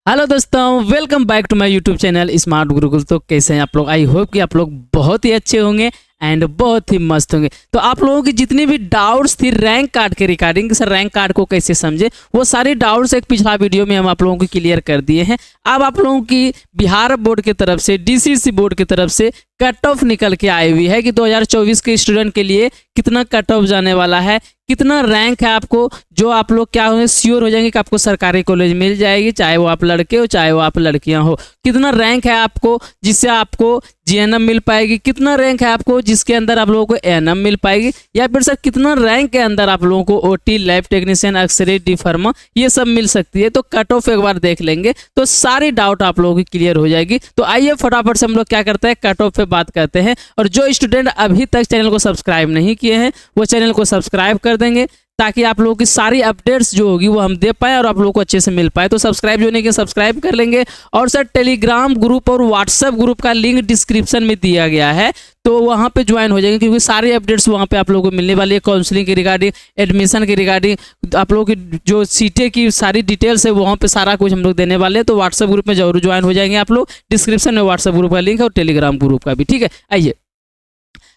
Hello दोस्तों, welcome back to my YouTube channel smart Gurukul. तो कैसे हैं आप लोग? आई होप कि आप लोग बहुत ही अच्छे होंगे एंड बहुत ही मस्त होंगे। तो आप लोगों की जितनी भी डाउट्स थी रैंक कार्ड के रिगार्डिंग, सर रैंक कार्ड को कैसे समझे, वो सारी डाउट्स एक पिछला वीडियो में हम आप लोगों को क्लियर कर दिए हैं। अब आप लोगों की बिहार बोर्ड की तरफ से, डीसीसी बोर्ड की तरफ से कट ऑफ निकल के आई हुई है कि 2024 के स्टूडेंट के लिए कितना कट ऑफ जाने वाला है, कितना रैंक है आपको, जो आप लोग क्या होंगे श्योर हो जाएंगे कि आपको सरकारी कॉलेज मिल जाएगी, चाहे वो आप लड़के हो चाहे वो आप लड़कियां हो। कितना रैंक है आपको जिससे आपको जीएनएम मिल पाएगी, कितना रैंक है आपको जिसके अंदर आप लोगों को एएनएम मिल पाएगी, या फिर सर कितना रैंक के अंदर आप लोगों को OT, lab technician, x-ray, D pharma ये सब मिल सकती है। तो कट ऑफ एक बार देख लेंगे तो सारी डाउट आप लोगों की क्लियर हो जाएगी। तो आइए फटाफट से हम लोग क्या करते हैं, कट ऑफ पे बात करते हैं। और जो स्टूडेंट अभी तक चैनल को सब्सक्राइब नहीं किए हैं वो चैनल को सब्सक्राइब कर देंगे ताकि आप लोगों की सारी अपडेट्स जो होगी वो हम दे पाए और आप लोगों को अच्छे से मिल पाए। तो सब्सक्राइब जो नहीं किया सब्सक्राइब कर लेंगे। और सर टेलीग्राम ग्रुप और व्हाट्सएप ग्रुप का लिंक डिस्क्रिप्शन में दिया गया है, तो वहाँ पे ज्वाइन हो जाएंगे क्योंकि सारी अपडेट्स वहाँ पे आप लोगों को मिलने वाली है। काउंसलिंग के रिगार्डिंग, एडमिशन के रिगार्डिंग, आप लोगों की जो सीटें की सारी डिटेल्स है वहाँ पे सारा कुछ हम लोग देने वाले हैं। तो व्हाट्सएप ग्रुप में जरूर ज्वाइन हो जाएंगे आप लोग। डिस्क्रिप्शन में व्हाट्सएप ग्रुप का लिंक है और टेलीग्राम ग्रुप का भी, ठीक है। आइए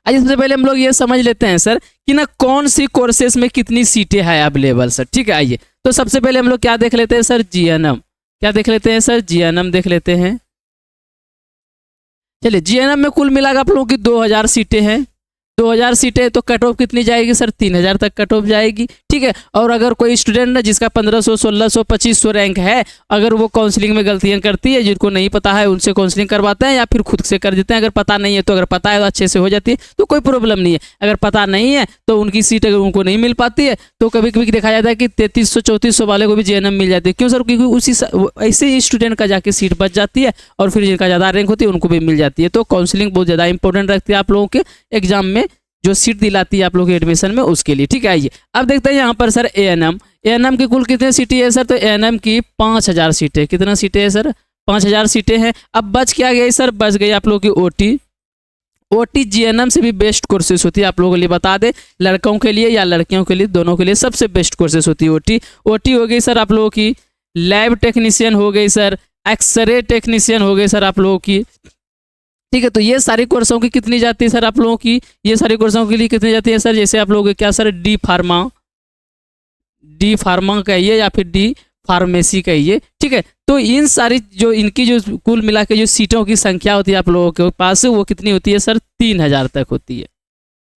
सबसे पहले हम लोग ये समझ लेते हैं सर कि ना कौन सी कोर्सेज में कितनी सीटें हैं अवेलेबल सर, ठीक है। आइए तो सबसे पहले हम लोग क्या देख लेते हैं सर, जीएनएम। क्या देख लेते हैं सर, जीएनएम देख लेते हैं। चलिए जीएनएम में कुल मिलाकर आप लोगों की 2000 सीटें हैं। 2000 सीटें तो कट ऑफ कितनी जाएगी सर, 3000 तक कट ऑफ जाएगी, ठीक है। और अगर कोई स्टूडेंट ना जिसका 1500, 1600, 2500 रैंक है, अगर वो काउंसलिंग में गलतियां करती है, जिनको नहीं पता है उनसे काउंसलिंग करवाते हैं या फिर खुद से कर देते हैं। अगर पता नहीं है तो, अगर पता है तो अच्छे से हो जाती है तो कोई प्रॉब्लम नहीं है। अगर पता नहीं है तो उनकी सीट अगर उनको नहीं मिल पाती है तो कभी कभी देखा जाता है कि 3300, 3400 वाले को भी जीएनएम मिल जाती है। क्यों सर? क्योंकि उसी ऐसे ही स्टूडेंट का जाके सीट बच जाती है और फिर जिनका ज़्यादा रैंक होती है उनको भी मिल जाती है। तो काउंसलिंग बहुत ज़्यादा इंपॉर्टेंट रखती है आप लोगों के एग्जाम में, जो सीट दिलाती है आप लोग के एडमिशन में, उसके लिए, ठीक है। आइए अब देखते हैं यहाँ पर सर एएनएम की कुल कितने सीटें है सर, तो एएनएम की 5000 सीटें। कितना सीटें है सर? 5000 सीटें हैं। अब बच क्या गई सर? बच गई आप लोगों की ओटी जीएनएम से भी बेस्ट कोर्सेज होती है। आप लोगों के लिए बता दें, लड़कों के लिए या लड़कियों के लिए, दोनों के लिए सबसे बेस्ट कोर्सेज होती है ओटी हो गई सर आप लोगों की, लैब टेक्नीशियन हो गई सर, एक्सरे टेक्नीशियन हो गई सर आप लोगों की, ठीक है। तो ये सारी कोर्सों की कितनी जाती है सर आप लोगों की, ये सारी कोर्सों के लिए कितनी जाती है सर? जैसे आप लोगों के क्या सर, डी फार्मा कहिए या फिर डी फार्मेसी कहिए, ठीक है। तो इन सारी जो इनकी जो कुल मिला के जो सीटों की संख्या होती है आप लोगों के पास वो कितनी होती है सर? 3000 तक होती है,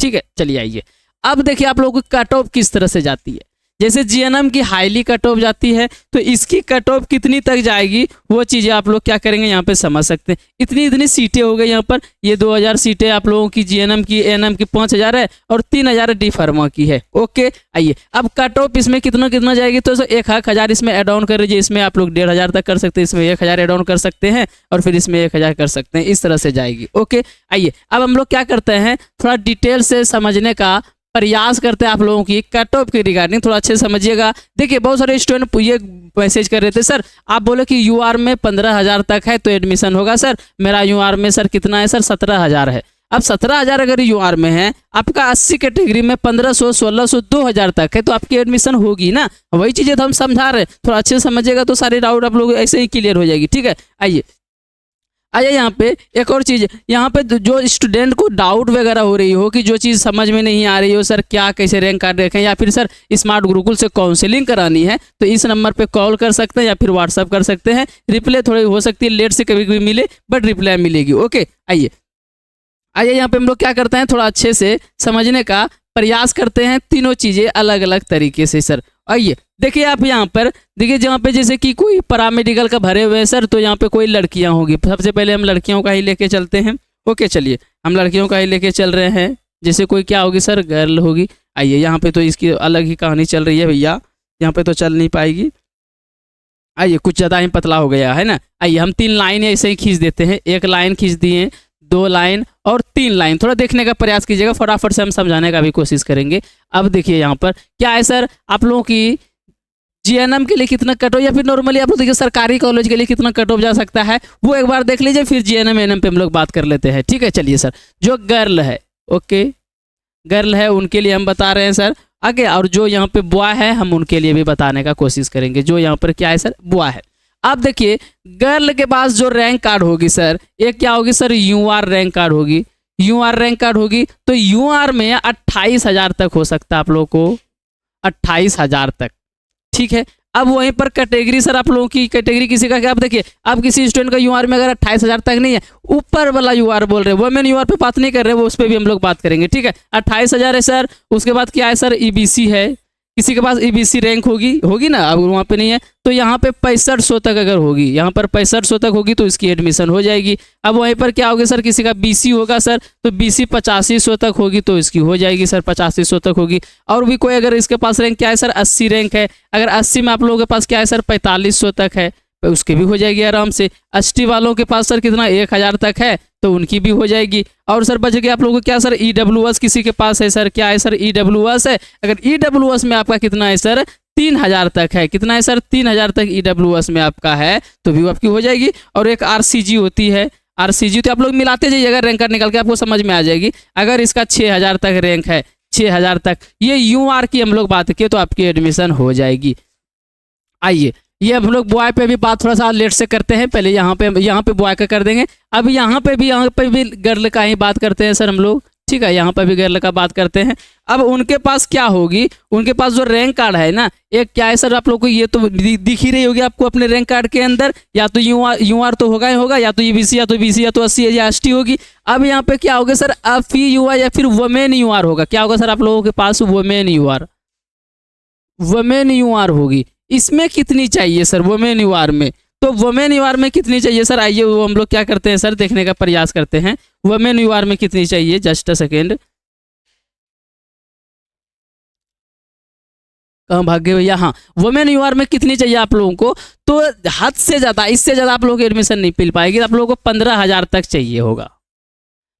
ठीक है। चलिए आइए अब देखिए आप लोगों की कट ऑफ किस तरह से जाती है। जैसे जीएनएम की हाईली कट ऑफ जाती है तो इसकी कट ऑफ कितनी तक जाएगी वो चीज़ें आप लोग क्या करेंगे यहाँ पे समझ सकते हैं। इतनी सीटें हो गई यहाँ पर, ये 2000 सीटें आप लोगों की जीएनएम की, एएनएम की 5000 है और 3000 डी फार्मा की है, ओके। आइए अब कट ऑफ इसमें कितना जाएगी, तो 1000 इसमें एड ऑन कर लीजिए। इसमें आप लोग 1500 तक कर सकते हैं, इसमें 1000 एड ऑन कर सकते हैं और फिर इसमें 1000 कर सकते हैं, इस तरह से जाएगी, ओके। आइए अब हम लोग क्या करते हैं, थोड़ा डिटेल से समझने का प्रयास करते हैं आप लोगों की कट ऑफ की रिगार्डिंग, थोड़ा अच्छे से समझिएगा। देखिए बहुत सारे स्टूडेंट ये मैसेज कर रहे थे, सर आप बोले कि यूआर में 15000 तक है तो एडमिशन होगा। सर मेरा यूआर में सर कितना है सर? 17000 है। अब 17000 अगर यूआर में है, आपका 80 कैटेगरी में 1500, 1600, 2000 तक है तो आपकी एडमिशन होगी ना। वही चीज़ें तो हम समझा रहे हैं, थोड़ा अच्छे से समझिएगा तो सारे डाउट आप लोग ऐसे ही क्लियर हो जाएगी, ठीक है। आइए यहाँ पे एक और चीज़, यहाँ पे जो स्टूडेंट को डाउट वगैरह हो रही हो कि जो चीज़ समझ में नहीं आ रही हो, सर क्या कैसे रैंक कार्ड रखें या फिर सर स्मार्ट गुरुकुल से काउंसलिंग करानी है, तो इस नंबर पे कॉल कर सकते हैं या फिर व्हाट्सअप कर सकते हैं। रिप्लाई थोड़ी हो सकती है लेट से कभी कभी मिले, बट रिप्लाई मिलेगी, ओके। आइए यहाँ पे हम लोग क्या करते हैं, थोड़ा अच्छे से समझने का प्रयास करते हैं तीनों चीज़ें अलग अलग तरीके से सर। आइए देखिए आप यहाँ पर देखिए, जहाँ पे जैसे कि कोई पैरामेडिकल का भरे हुए हैं सर, तो यहाँ पे कोई लड़कियाँ होगी। सबसे पहले हम लड़कियों का ही लेके चलते हैं, ओके। चलिए हम लड़कियों का ही लेके चल रहे हैं। जैसे कोई क्या होगी सर, गर्ल होगी। आइए यहाँ पे तो इसकी अलग ही कहानी चल रही है भैया, यहाँ पे तो चल नहीं पाएगी। आइए कुछ ज़्यादा ही पतला हो गया है ना। आइए हम 3 लाइन ऐसे ही खींच देते हैं, 1 लाइन खींच दिए, 2 लाइन और 3 लाइन। थोड़ा देखने का प्रयास कीजिएगा, फटाफट से हम समझाने का भी कोशिश करेंगे। अब देखिए यहाँ पर क्या है सर, आप लोगों की जीएनएम के लिए कितना कट ऑफ या फिर नॉर्मली आप लोग देखिए सरकारी कॉलेज के लिए कितना कट ऑफ जा सकता है वो एक बार देख लीजिए, फिर जीएनएम एएनएम पे हम लोग बात कर लेते हैं, ठीक है। चलिए सर जो गर्ल है, ओके, गर्ल है उनके लिए हम बता रहे हैं सर आगे, और जो यहाँ पे बॉय है हम उनके लिए भी बताने का कोशिश करेंगे। जो यहाँ पर क्या है सर, बॉय है। अब देखिए गर्ल के पास जो रैंक कार्ड होगी सर, एक क्या होगी सर, यूआर रैंक कार्ड होगी। यूआर रैंक कार्ड होगी तो यूआर में 28,000 तक हो सकता है आप लोगों को, 28,000 तक, ठीक है। अब वहीं पर कैटेगरी सर, आप लोगों की कैटेगरी किसी का क्या, आप देखिए अब किसी स्टूडेंट का यूआर में अगर 28,000 तक नहीं है, ऊपर वाला यूआर बोल रहे हैं, वुमेन यूआर पे बात नहीं कर रहे, वो उस पर भी हम लोग बात करेंगे, ठीक है। 28,000 है सर। उसके बाद क्या है सर, ईबीसी है, किसी के पास ईबीसी रैंक होगी ना, अब वहाँ पे नहीं है तो यहाँ पे 6500 तक अगर होगी, यहाँ पर 6500 तक होगी तो इसकी एडमिशन हो जाएगी। अब वहीं पर क्या होगी सर, किसी का बीसी होगा सर, तो बीसी 8500 तक होगी तो इसकी हो जाएगी सर, 8500 तक होगी। और भी कोई अगर इसके पास रैंक क्या है सर, 80 रैंक है, अगर 80 में आप लोगों के पास क्या है सर, 4500 तक है, तो उसकी भी हो जाएगी आराम से। एसटी वालों के पास सर कितना, 1000 तक है तो उनकी भी हो जाएगी। और सर बच गया आप लोगों को क्या सर, ईडब्ल्यूएस किसी के पास है सर, क्या है सर, ईडब्ल्यूएस है। अगर ईडब्ल्यूएस में आपका कितना है सर, 3000 तक है, कितना है सर, 3000 तक ईडब्ल्यूएस में आपका है तो भी आपकी हो जाएगी। और एक आरसीजी होती है, आरसीजी तो आप लोग मिलाते जाइए, अगर रैंक कार्ड निकल के आपको समझ में आ जाएगी। अगर इसका 6000 तक रैंक है, 6000 तक, ये यूआर की हम लोग बात किए तो आपकी एडमिशन हो जाएगी। आइए ये हम लोग बॉय पे भी बात थोड़ा सा लेट से करते हैं, पहले यहाँ पे बॉय का कर देंगे। अब यहाँ पे भी गर्ल का ही बात करते हैं सर हम लोग, ठीक है। यहाँ पे भी गर्ल का बात करते हैं। अब उनके पास क्या होगी, उनके पास जो रैंक कार्ड है ना, एक क्या है सर, आप लोग को ये तो दिख ही रही होगी आपको अपने रैंक कार्ड के अंदर, या तो यूआर तो होगा ही होगा, या तो ईबीसी या तो बीसी या तो 80 या एसटी होगी। अब यहाँ पे क्या होगा सर, एफई यूआर या फिर वुमेन यूआर होगा। क्या होगा सर आप लोगों के पास, वुमेन यूआर होगी। इसमें कितनी चाहिए सर, वुमेन यूआर में, तो वुमेन यूआर में कितनी चाहिए सर, आइए वो हम लोग क्या करते हैं सर, देखने का प्रयास करते हैं वुमेन यूआर में कितनी चाहिए। जस्ट अ सेकेंड, कहाँ भाग गए भैया, हाँ वुमेन यूआर में कितनी चाहिए आप लोगों को, तो हद से ज़्यादा, इससे ज़्यादा आप लोगों को एडमिशन नहीं मिल पाएगी, आप लोगों को 15,000 तक चाहिए होगा,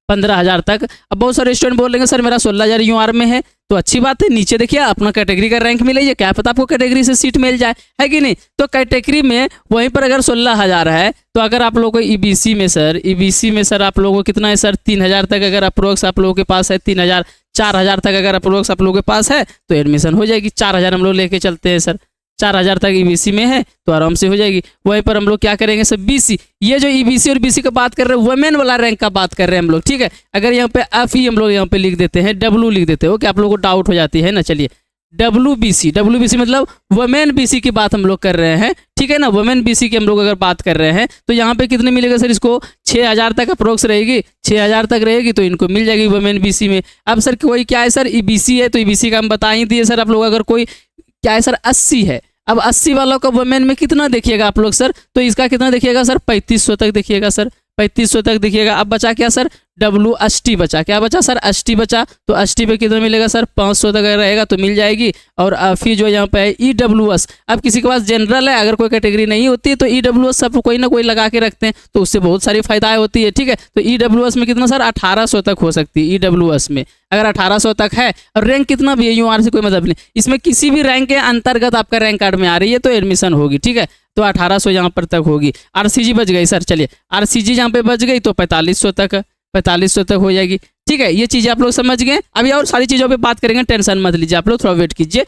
15,000 तक। अब बहुत सारे स्टूडेंट बोल रहे हैं सर मेरा 16,000 यूआर में है, तो अच्छी बात है, नीचे देखिए अपना कैटेगरी का रैंक मिले, क्या पता आपको कैटेगरी से सीट मिल जाए, है कि नहीं। तो कैटेगरी में वहीं पर अगर 16,000 है तो अगर आप लोगों को ईबीसी में सर आप लोगों को कितना है सर, 3,000 तक अगर अप्रोक्स आप लोगों के पास है, 3,000 4,000 तक अगर अप्रोक्स आप लोगों के पास है तो एडमिशन हो जाएगी। 4,000 हम लोग लेके चलते हैं सर, 4,000 तक ईबीसी में है तो आराम से हो जाएगी। वहीं पर हम लोग क्या करेंगे सर, बीसी, ये जो ईबीसी और बीसी का बात कर रहे हैं, वुमेन वाला रैंक का बात कर रहे हैं हम लोग, ठीक है। अगर यहाँ पे एफ ई हम लोग यहाँ पे लिख देते हैं, डब्ल्यू लिख देते हो, क्या आप लोगों को डाउट हो जाती है ना, चलिए डब्ल्यूबीसी मतलब वुमेन बीसी की बात हम लोग कर रहे हैं, ठीक है ना। वुमेन बीसी की हम लोग अगर बात कर रहे हैं तो यहाँ पे कितने मिलेगा सर, इसको 6,000 तक अप्रोक्स रहेगी, 6,000 तक रहेगी तो इनको मिल जाएगी वुमेन बीसी में। अब सर कोई क्या है सर, ईबीसी है तो ईबीसी का हम बता ही दिए सर आप लोग। अगर कोई क्या है सर, 80 है, अब 80 वालों का वुमेन में कितना देखिएगा आप लोग सर, तो इसका कितना देखिएगा सर, 3500 तक देखिएगा सर, 3500 तक देखिएगा। अब बचा क्या सर, डब्ल्यू एस टी बचा, क्या बचा सर, एस टी बचा, तो एस टी पे कितना मिलेगा सर, 500 तक अगर रहेगा तो मिल जाएगी। और फिर जो यहाँ पे है ई डब्ल्यू एस, अब किसी के पास जनरल है, अगर कोई कैटेगरी नहीं होती है तो ई डब्ल्यू एस सब कोई ना कोई लगा के रखते हैं, तो उससे बहुत सारी फायदाएं होती है, ठीक है। तो ई डब्ल्यू एस में कितना सर, 1800 तक हो सकती है। ई डब्ल्यू एस में अगर 1800 तक है, और रैंक कितना भी है यूआर से कोई मतलब नहीं, इसमें किसी भी रैंक के अंतर्गत आपका रैंक कार्ड में आ रही है तो एडमिशन होगी, ठीक है। तो 1800 यहाँ पर तक होगी। आरसीजी बच गई सर, चलिए आरसीजी यहाँ पे बच गई तो 4500 तक हो जाएगी, ठीक है। ये चीज़ें आप लोग समझ गए। अभी और सारी चीज़ों पे बात करेंगे, टेंशन मत लीजिए आप लोग, थोड़ा वेट कीजिए।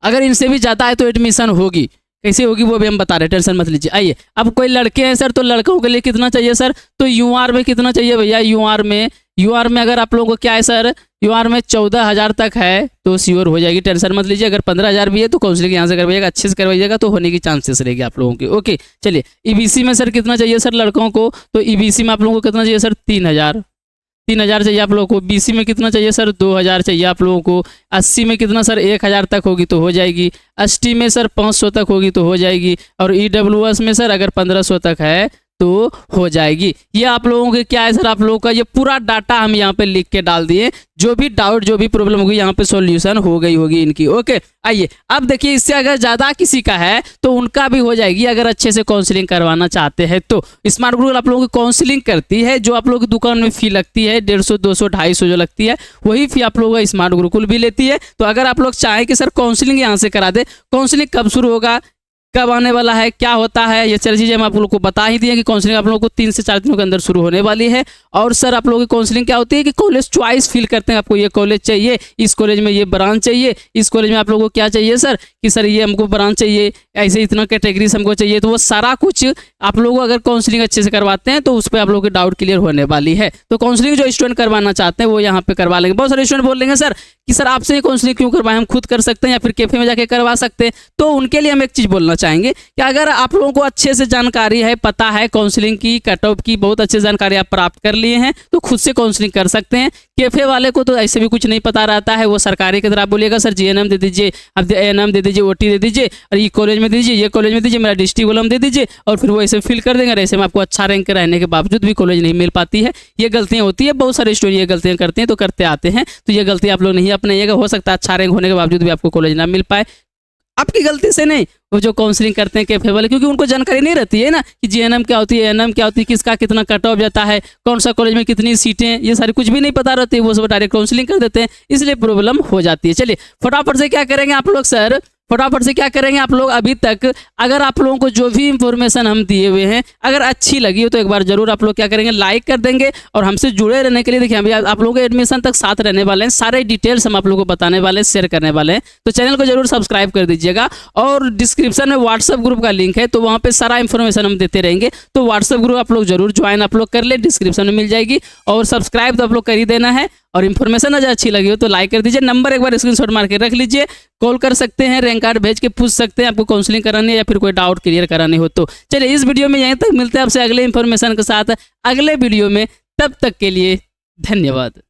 अगर इनसे भी ज़्यादा है तो एडमिशन होगी, कैसे होगी वो भी हम बता रहे हैं, टेंशन मत लीजिए। आइए, अब कोई लड़के हैं सर, तो लड़कों के लिए कितना चाहिए सर, तो यूआर में कितना चाहिए भैया, यूआर में अगर आप लोगों को क्या है सर, यूआर में 14,000 तक है तो श्योर हो जाएगी, टेंशन मत लीजिए। अगर 15,000 भी है तो काउंसलिंग यहाँ से करवाइएगा, अच्छे से करवाइएगा तो होने की चांसेस रहेगी आप लोगों की, ओके। चलिए ईबीसी में सर कितना चाहिए सर लड़कों को, तो ईबीसी में आप लोगों को कितना चाहिए सर, 3,000 चाहिए आप लोगों को। बीसी में कितना चाहिए सर, 2,000 चाहिए आप लोगों को। 80 में कितना सर, 1,000 तक होगी तो हो जाएगी। एसटी में सर 500 तक होगी तो हो जाएगी। और ईडब्ल्यूएस में सर अगर 1500 तक है तो हो जाएगी। ये आप लोगों के क्या है सर, आप लोगों का ये पूरा डाटा हम यहाँ पे लिख के डाल दिए, जो भी डाउट जो भी प्रॉब्लम होगी यहाँ पे सॉल्यूशन हो गई होगी इनकी, ओके। आइए अब देखिए, इससे अगर ज़्यादा किसी का है तो उनका भी हो जाएगी, अगर अच्छे से काउंसलिंग करवाना चाहते हैं तो। स्मार्ट गुरुकुल आप लोगों की काउंसलिंग करती है, जो आप लोगों की दुकान में फ़ी लगती है 150, 200, 250 जो लगती है, वही फ़ी आप लोगों का स्मार्ट गुरुकुल भी लेती है। तो अगर आप लोग चाहें कि सर काउंसलिंग यहाँ से करा दे, काउंसलिंग कब शुरू होगा, कब आने वाला है, क्या होता है, ये सारी चीज़ें हम आप लोगों को बता ही दिए कि काउंसलिंग आप लोगों को 3 से 4 दिनों के अंदर शुरू होने वाली है। और सर आप लोगों की काउंसलिंग क्या होती है कि कॉलेज चॉइस फिल करते हैं, आपको ये कॉलेज चाहिए, इस कॉलेज में ये ब्रांच चाहिए, इस कॉलेज में आप लोगों को क्या चाहिए सर कि सर ये हमको ब्रांच चाहिए, ऐसे इतना कैटेगरीज हमको चाहिए। तो वो सारा कुछ आप लोग अगर काउंसलिंग अच्छे से करवाते हैं तो उस पर आप लोगों की डाउट क्लियर होने वाली है। तो काउंसलिंग जो स्टूडेंट करवाना चाहते हैं वो यहाँ पे करवा लेंगे। बहुत सारे स्टूडेंट बोल लेंगे सर कि सर आपसे ये काउंसलिंग क्यों करवाएं, हम खुद कर सकते हैं या फिर कैफे में जाके करवा सकते हैं। तो उनके लिए हम एक चीज़ बोलना चाहेंगे कि अगर आप लोगों को अच्छे से जानकारी है, पता है काउंसलिंग की, कट ऑफ की बहुत अच्छी जानकारी आप प्राप्त कर लिए हैं, तो खुद से काउंसलिंग कर सकते हैं। कैफे वाले को तो ऐसे भी कुछ नहीं पता रहता है, वो सरकारी की तरह बोलेगा सर GNM दे दीजिए, अब ANM दे दीजिए, OT दे दीजिए, और ये कॉलेज में दीजिए, ये कॉलेज में दीजिए, मेरा डिस्ट्रिक्ट वाला दे दीजिए, और फिर वो ऐसे फिल कर देंगे। और ऐसे में आपको अच्छा रैंक रहने के बावजूद भी कॉलेज नहीं मिल पाती है। ये गलतियाँ होती है, बहुत सारे स्टूडेंट ये गलतियाँ करते हैं, तो करते आते हैं। तो ये गलती आप लोग नहीं अपनाइएगा। हो सकता है अच्छा रैंक होने के बावजूद भी आपको कॉलेज ना मिल पाए, आपकी गलती से नहीं, वो जो काउंसलिंग करते हैं कैफे वाले, क्योंकि उनको जानकारी नहीं रहती है ना कि GNM क्या होती है, ANM क्या होती है, किसका कितना कट ऑफ जाता है, कौन सा कॉलेज में कितनी सीटें, ये सारी कुछ भी नहीं पता रहती है। वो सब डायरेक्ट काउंसलिंग कर देते हैं, इसलिए प्रॉब्लम हो जाती है। चलिए फटाफट से क्या करेंगे आप लोग सर, फटाफट से क्या करेंगे आप लोग, अभी तक अगर आप लोगों को जो भी इंफॉर्मेशन हम दिए हुए हैं अगर अच्छी लगी हो तो एक बार जरूर आप लोग क्या करेंगे, लाइक कर देंगे। और हमसे जुड़े रहने के लिए देखिए अभी आप लोगों के एडमिशन तक साथ रहने वाले हैं, सारे डिटेल्स हम आप लोगों को बताने वाले हैं, शेयर करने वाले हैं। तो चैनल को जरूर सब्सक्राइब कर दीजिएगा। और डिस्क्रिप्शन में व्हाट्सअप ग्रुप का लिंक है, तो वहाँ पे सारा इन्फॉर्मेशन हम देते रहेंगे। तो व्हाट्सअप ग्रुप आप लोग जरूर ज्वाइन आप लोग कर ले, डिस्क्रिप्शन में मिल जाएगी। और सब्सक्राइब तो आप लोग कर ही देना है। और इन्फॉर्मेशन अगर अच्छी लगी हो तो लाइक कर दीजिए। नंबर एक बार स्क्रीनशॉट मार के रख लीजिए, कॉल कर सकते हैं, रैंक कार्ड भेज के पूछ सकते हैं आपको काउंसलिंग करानी है या फिर कोई डाउट क्लियर करानी हो तो। चलिए इस वीडियो में यहीं तक, मिलते हैं आपसे अगले इन्फॉर्मेशन के साथ अगले वीडियो में। तब तक के लिए धन्यवाद।